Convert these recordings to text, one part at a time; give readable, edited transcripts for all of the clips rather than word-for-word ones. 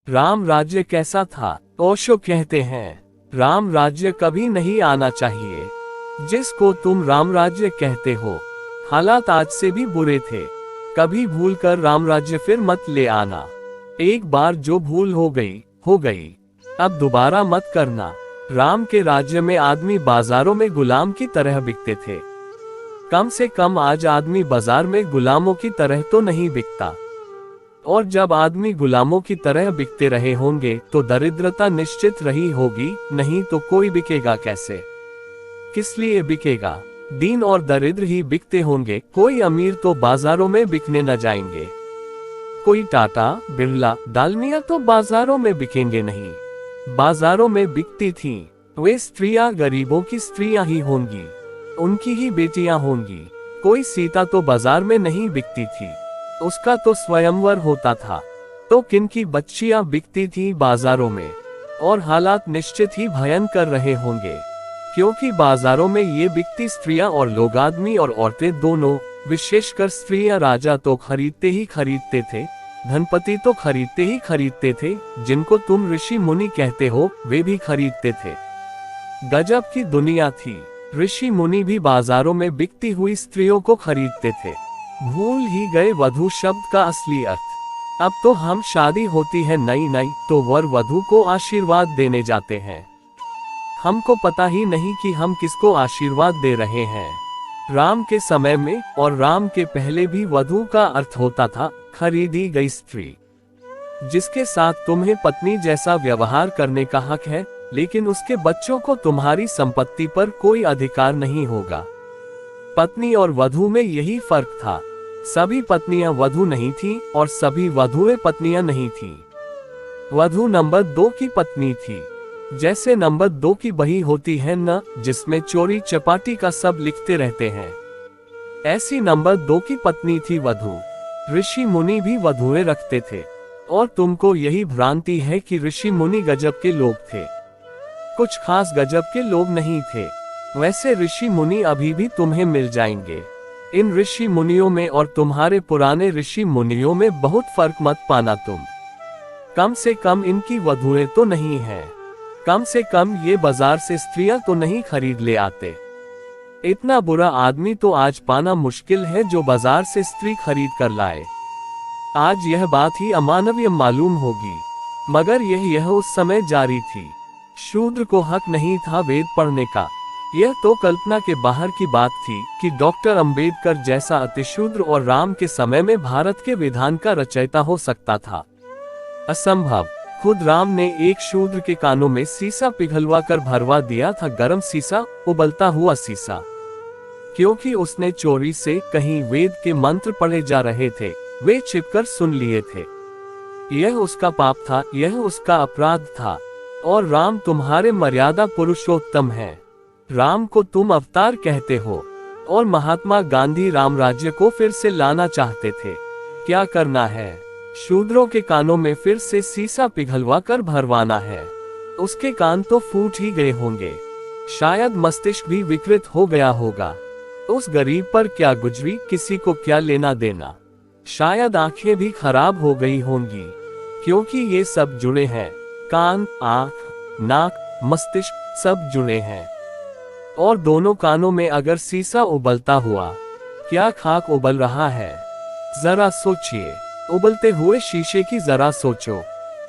राम राज्य कैसा था? ओशो कहते हैं, राम राज्य कभी नहीं आना चाहिए। जिसको तुम राम राज्य कहते हो, हालात आज से भी बुरे थे। कभी भूल कर राम राज्य फिर मत ले आना। एक बार जो भूल हो गई, अब दोबारा मत करना। राम के राज्य में आदमी बाजारों में गुलाम की तरह बिकते थे। कम से कम आज आदमी बाजार में गुलामों की तरह तो नहीं बिकता। और जब आदमी गुलामों की तरह बिकते रहे होंगे तो दरिद्रता निश्चित रही होगी, नहीं तो कोई बिकेगा कैसे? किस लिए बिकेगा? दीन और दरिद्र ही बिकते होंगे, कोई अमीर तो बाजारों में बिकने न जाएंगे। कोई टाटा, बिरला, दालमिया तो बाजारों में बिकेंगे नहीं। बाजारों में बिकती थीं वे स्त्रियां गरीबों की स्त्रियां ही होंगी, उनकी ही बेटियां होंगी। कोई सीता तो बाजार में नहीं बिकती थी, उसका तो स्वयंवर होता था। तो किनकी बच्चियां बिकती थी बाजारों में? और हालात निश्चित ही भयंकर रहे होंगे, क्योंकि बाजारों में ये बिकती स्त्रियां और लोग, आदमी और औरतें दोनों, विशेषकर स्त्रियां, राजा तो खरीदते ही खरीदते थे, धनपति तो खरीदते ही खरीदते थे, जिनको तुम ऋषि मुनि कहते हो वे भी खरीदते थे। गजब की दुनिया थी। ऋषि मुनि भी बाजारों में बिकती हुई स्त्रियों को खरीदते थे। भूल ही गए वधू शब्द का असली अर्थ। अब तो हम शादी होती है नई तो वर वधू को आशीर्वाद देने जाते हैं। हमको पता ही नहीं कि हम किसको आशीर्वाद दे रहे हैं। राम के समय में और राम के पहले भी वधू का अर्थ होता था खरीदी गई स्त्री, जिसके साथ तुम्हें पत्नी जैसा व्यवहार करने का हक है, लेकिन उसके बच्चों को तुम्हारी संपत्ति पर कोई अधिकार नहीं होगा। पत्नी और वधू में यही फर्क था। सभी पत्नियां वधू नहीं थीं और सभी वधुएं पत्नियां नहीं थीं। वधू नंबर 2 की पत्नी थी, जैसे नंबर 2 की बही होती है न, जिसमें चोरी चपाटी का सब लिखते रहते हैं, ऐसी नंबर 2 की पत्नी थी वधू। ऋषि मुनि भी वधुएं रखते थे, और तुमको यही भ्रांति है कि ऋषि मुनि गजब के लोग थे। कुछ खास गजब के लोग नहीं थे। वैसे ऋषि मुनि अभी भी तुम्हें मिल जाएंगे। इन ऋषि मुनियों में और तुम्हारे पुराने ऋषि मुनियों में बहुत फर्क मत पाना तुम। कम से कम इनकी वधुएं तो नहीं हैं। कम से कम ये बाजार से स्त्रियां तो नहीं खरीद ले आते। इतना बुरा आदमी तो आज पाना मुश्किल है जो बाजार से स्त्री खरीद कर लाए। आज यह बात ही अमानवीय मालूम होगी, मगर यह उस समय जारी थी। शूद्र को हक नहीं था वेद पढ़ने का। यह तो कल्पना के बाहर की बात थी कि डॉक्टर अंबेडकर जैसा अतिशूद्र और राम के समय में भारत के विधान का रचयिता हो सकता था। असंभव। खुद राम ने एक शूद्र के कानों में सीसा पिघलवा कर भरवा दिया था, गरम सीसा, उबलता हुआ सीसा, क्योंकि उसने चोरी से कहीं वेद के मंत्र पढ़े जा रहे थे, वे छिपकर सुन लिए थे। यह उसका पाप था, यह उसका अपराध था। और राम तुम्हारे मर्यादा पुरुषोत्तम है। राम को तुम अवतार कहते हो, और महात्मा गांधी राम राज्य को फिर से लाना चाहते थे। क्या करना है? शूद्रों के कानों में फिर से सीसा पिघलवा कर भरवाना है। उसके कान तो फूट ही गए होंगे, शायद मस्तिष्क भी विकृत हो गया होगा। उस गरीब पर क्या गुजरी, किसी को क्या लेना देना। शायद आंखें भी खराब हो गई होंगी, क्योंकि ये सब जुड़े हैं। कान, आंख, नाक, मस्तिष्क सब जुड़े हैं। और दोनों कानों में अगर सीसा उबलता हुआ, क्या खाक उबल रहा है? जरा सोचिए। उबलते हुए शीशे की जरा सोचो।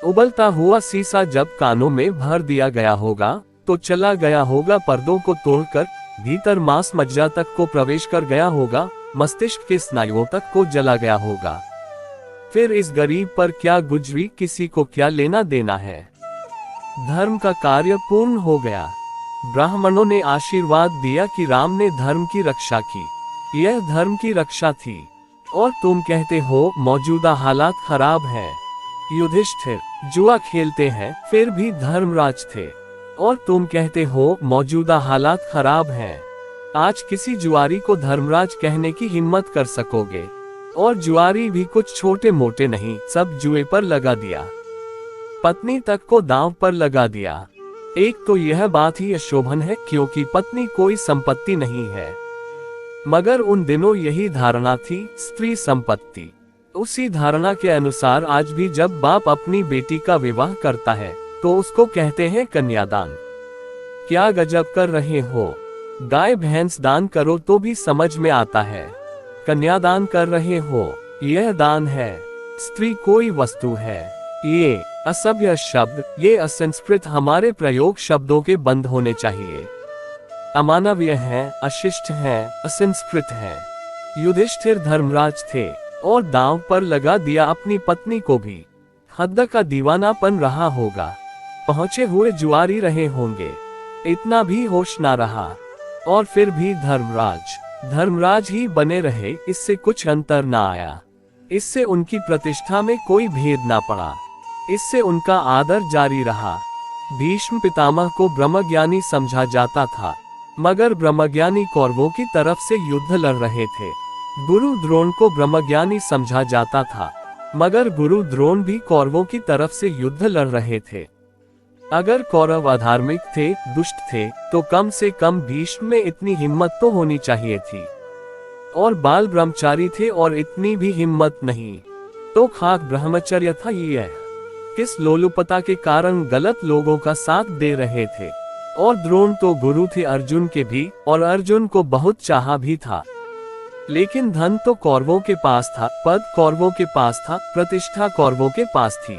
उबलता हुआ सीसा जब कानों में भर दिया गया होगा तो चला गया होगा, पर्दों को तोड़कर भीतर मांस मज्जा तक को प्रवेश कर गया होगा, मस्तिष्क के स्नायुओं तक को जला गया होगा। फिर इस गरीब पर क्या गुजरी, किसी को क्या लेना देना है। धर्म का कार्य पूर्ण हो गया। ब्राह्मणों ने आशीर्वाद दिया कि राम ने धर्म की रक्षा की। यह धर्म की रक्षा थी। और तुम कहते हो मौजूदा हालात खराब हैं। युधिष्ठिर जुआ खेलते हैं फिर भी धर्मराज थे, और तुम कहते हो मौजूदा हालात खराब हैं। आज किसी जुआरी को धर्मराज कहने की हिम्मत कर सकोगे? और जुआरी भी कुछ छोटे मोटे नहीं, सब जुए पर लगा दिया। पत्नी तक को दांव पर लगा दिया। एक तो यह बात ही अशोभन है, क्योंकि पत्नी कोई संपत्ति नहीं है, मगर उन दिनों यही धारणा थी, स्त्री संपत्ति। उसी धारणा के अनुसार आज भी जब बाप अपनी बेटी का विवाह करता है तो उसको कहते हैं कन्यादान। क्या गजब कर रहे हो, गाय भैंस दान करो तो भी समझ में आता है, कन्यादान कर रहे हो, यह दान है। स्त्री कोई वस्तु है। ये असभ्य शब्द, ये असंस्कृत हमारे प्रयोग शब्दों के बंद होने चाहिए। अमानवीय है, अशिष्ट है, असंस्कृत है। युधिष्ठिर धर्मराज थे और दांव पर लगा दिया अपनी पत्नी को भी। हद का दीवानापन रहा होगा, पहुंचे हुए जुआरी रहे होंगे, इतना भी होश ना रहा, और फिर भी धर्मराज ही बने रहे। इससे कुछ अंतर ना आया, इससे उनकी प्रतिष्ठा में कोई भेद ना पड़ा, इससे उनका आदर जारी रहा। भीष्म पितामह को ब्रह्मज्ञानी समझा जाता था, मगर ब्रह्मज्ञानी कौरवों की तरफ से युद्ध लड़ रहे थे। गुरु द्रोण को ब्रह्मज्ञानी समझा जाता था, मगर गुरु द्रोण भी कौरवों की तरफ से युद्ध लड़ रहे थे। अगर कौरव अधार्मिक थे, दुष्ट थे, तो कम से कम भीष्म में इतनी हिम्मत तो होनी चाहिए थी, और बाल ब्रह्मचारी थे और इतनी भी हिम्मत नहीं, तो खाक ब्रह्मचर्य था। ये किस लोलुपता के कारण गलत लोगों का साथ दे रहे थे। और द्रोण तो गुरु थे अर्जुन के भी, और अर्जुन को बहुत चाहा भी था, लेकिन धन तो कौरवों के पास था, पद कौरवों के पास था, प्रतिष्ठा कौरवों के पास थी।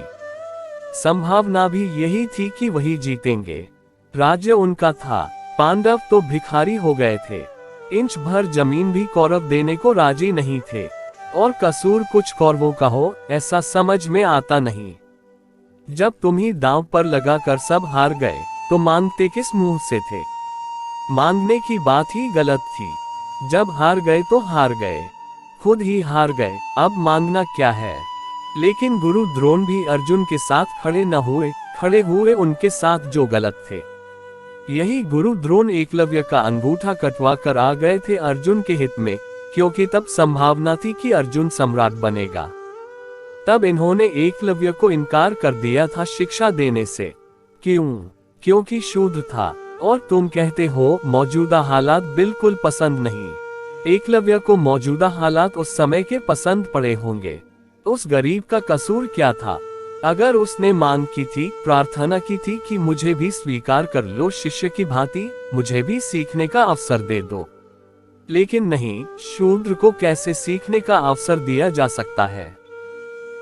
संभावना भी यही थी कि वही जीतेंगे। राज्य उनका था, पांडव तो भिखारी हो गए थे। इंच भर जमीन भी कौरव देने को राजी नहीं थे, और कसूर कुछ कौरवों का हो ऐसा समझ में आता नहीं। जब तुम ही दांव पर लगाकर सब हार गए तो मांगते किस मुंह से थे? मांगने की बात ही गलत थी। जब हार गए तो हार गए, खुद ही हार गए, अब मांगना क्या है? लेकिन गुरु द्रोण भी अर्जुन के साथ खड़े न हुए, खड़े हुए उनके साथ जो गलत थे। यही गुरु द्रोण एकलव्य का अंगूठा कटवा कर आ गए थे अर्जुन के हित में, क्योंकि तब संभावना थी कि अर्जुन सम्राट बनेगा। तब इन्होंने एकलव्य को इनकार कर दिया था शिक्षा देने से। क्यों? क्योंकि शूद्र था। और तुम कहते हो मौजूदा हालात बिल्कुल पसंद नहीं। एकलव्य को मौजूदा हालात उस समय के पसंद पड़े होंगे। उस गरीब का कसूर क्या था? अगर उसने मांग की थी, प्रार्थना की थी कि मुझे भी स्वीकार कर लो शिष्य की भांति, मुझे भी सीखने का अवसर दे दो। लेकिन नहीं, शूद्र को कैसे सीखने का अवसर दिया जा सकता है?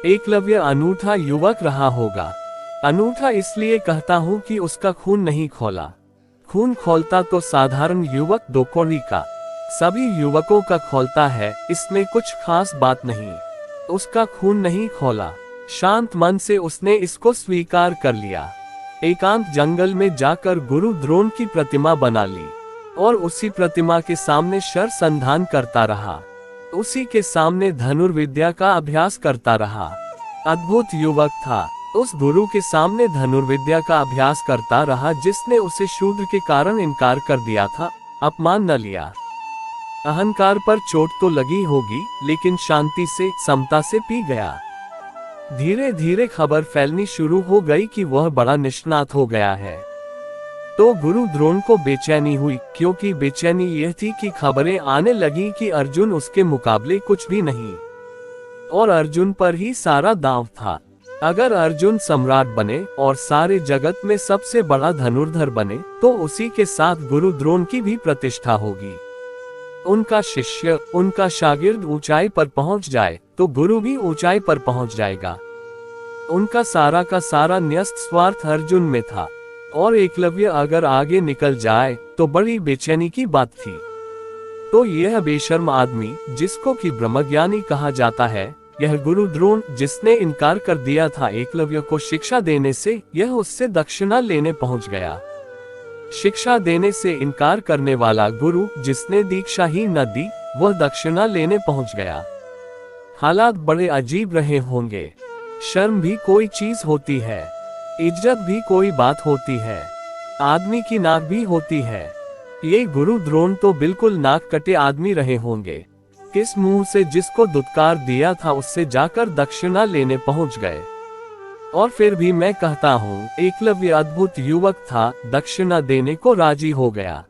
एकलव्य अनूठा युवक रहा होगा। अनूठा इसलिए कहता हूँ कि उसका खून नहीं खौला। खून खोलता तो साधारण युवक दो कौड़ी का, सभी युवकों का खोलता है, इसमें कुछ खास बात नहीं। उसका खून नहीं खोला, शांत मन से उसने इसको स्वीकार कर लिया। एकांत जंगल में जाकर गुरु द्रोण की प्रतिमा बना ली, और उसी प्रतिमा के सामने शर संधान करता रहा, उसी के सामने धनुर्विद्या का अभ्यास करता रहा। अद्भुत युवक था, उस गुरु के सामने धनुर्विद्या का अभ्यास करता रहा जिसने उसे शूद्र के कारण इनकार कर दिया था, अपमान न लिया। अहंकार पर चोट तो लगी होगी, लेकिन शांति से, समता से पी गया। धीरे धीरे खबर फैलनी शुरू हो गई कि वह बड़ा निष्णात हो गया है। तो गुरु द्रोण को बेचैनी हुई, क्योंकि बेचैनी यह थी कि खबरें आने लगी कि अर्जुन उसके मुकाबले कुछ भी नहीं, और अर्जुन पर ही सारा दांव था। अगर अर्जुन सम्राट बने और सारे जगत में सबसे बड़ा धनुर्धर बने, तो उसी के साथ गुरु द्रोण की भी प्रतिष्ठा होगी। उनका शिष्य, उनका शागिर्द ऊंचाई पर पहुंच जाए तो गुरु भी ऊंचाई पर पहुंच जाएगा। उनका सारा का सारा न्यस्त स्वार्थ अर्जुन में था, और एकलव्य अगर आगे निकल जाए तो बड़ी बेचैनी की बात थी। तो यह बेशर्म आदमी, जिसको कि ब्रह्मज्ञानी कहा जाता है, यह गुरु द्रोण जिसने इनकार कर दिया था एकलव्य को शिक्षा देने से, यह उससे दक्षिणा लेने पहुंच गया। शिक्षा देने से इनकार करने वाला गुरु, जिसने दीक्षा ही न दी, वह दक्षिणा लेने पहुंच गया। हालात बड़े अजीब रहे होंगे। शर्म भी कोई चीज होती है, इज्जत भी कोई बात होती है, आदमी की नाक भी होती है। ये गुरु द्रोण तो बिल्कुल नाक कटे आदमी रहे होंगे। किस मुंह से जिसको दुत्कार दिया था उससे जाकर दक्षिणा लेने पहुंच गए। और फिर भी मैं कहता हूँ, एकलव्य अद्भुत युवक था, दक्षिणा देने को राजी हो गया।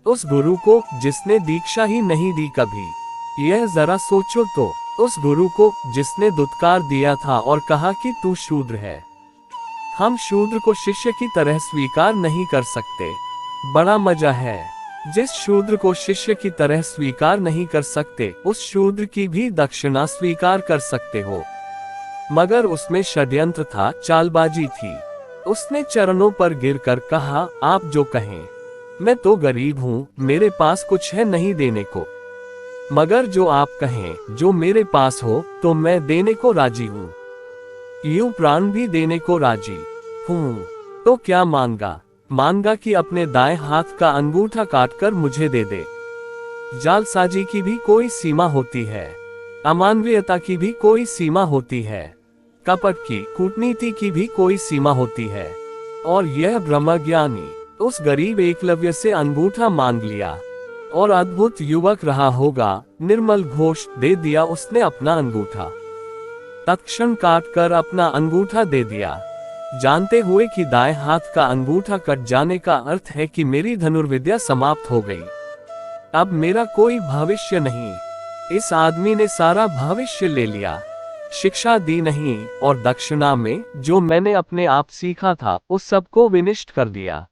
उस गुरु को जिसने दीक्षा ही नहीं दी कभी। यह जरा सोचो तो, उस गुरु को जिसने दुत्कार दिया था और कहा कि तू शूद्र है। हम शूद्र को शिष्य की तरह स्वीकार नहीं कर सकते। बड़ा मजा है। जिस शूद्र को शिष्य की तरह स्वीकार नहीं कर सकते, उस शूद्र की भी दक्षिणा स्वीकार कर सकते हो। मगर उसमें षड्यंत्र था, चालबाजी थी। उसने चरणों पर गिरकर कहा, आप जो कहें। मैं तो गरीब हूँ, मेरे पास कुछ है नहीं देने को। मगर जो आप कहें, जो मेरे पास हो, तो मैं देने को राजी हूँ। यूं प्राण भी देने को राजी हूँ। तो क्या मांगा? मांगा कि अपने दाएं हाथ का अंगूठा काटकर मुझे दे दे। जालसाजी की भी कोई सीमा होती है। अमानवीयता की भी कोई सीमा होती है। कपट की, कूटनीति की भी कोई सीमा होती है। और यह ब्रह्मज्ञानी उस गरीब एकलव्य से अंगूठा मांग लिया। और अद्भुत युवक रहा होगा, निर्मल घोष दे दिया उसने अपना अंगूठा। तत्क्षण काटकर अपना अंगूठा दे दिया, जानते हुए कि दाएं हाथ का अंगूठा कट जाने का अर्थ है कि मेरी धनुर्विद्या समाप्त हो गई। अब मेरा कोई भविष्य नहीं। इस आदमी ने सारा भविष्य ले लिया। शिक्षा दी नहीं, और दक्षिणा में जो मैंने अपने आप सीखा था, उस सब को विनिष्ट कर दिया।